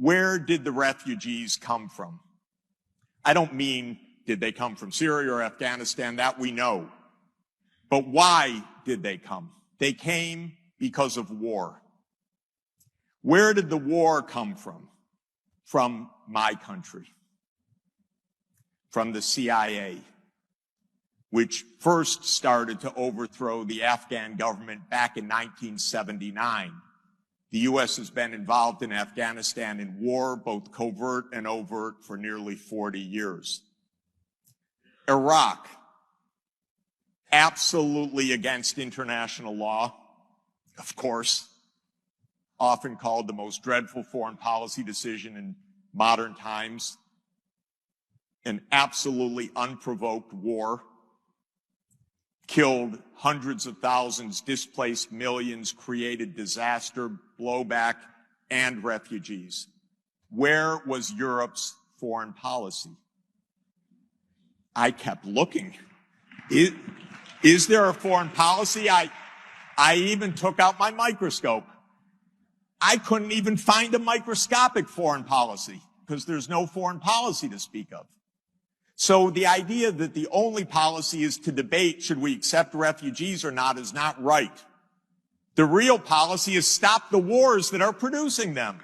Where did the refugees come from? I don't mean did they come from Syria or Afghanistan, that we know. But why did they come? They came because of war. Where did the war come from? From my country. From the CIA, which first started to overthrow the Afghan government back in 1979. The U.S. has been involved in Afghanistan in war, both covert and overt, for nearly 40 years. Iraq, absolutely against international law, of course, often called the most dreadful foreign policy decision in modern times. An absolutely unprovoked war, killed hundreds of thousands, displaced millions, created disaster, blowback, and refugees. Where was Europe's foreign policy? I kept looking. Is there a foreign policy? I even took out my microscope. I couldn't even find a microscopic foreign policy because there's no foreign policy to speak of. So the idea that the only policy is to debate should we accept refugees or not is not right. The real policy is stop the wars that are producing them.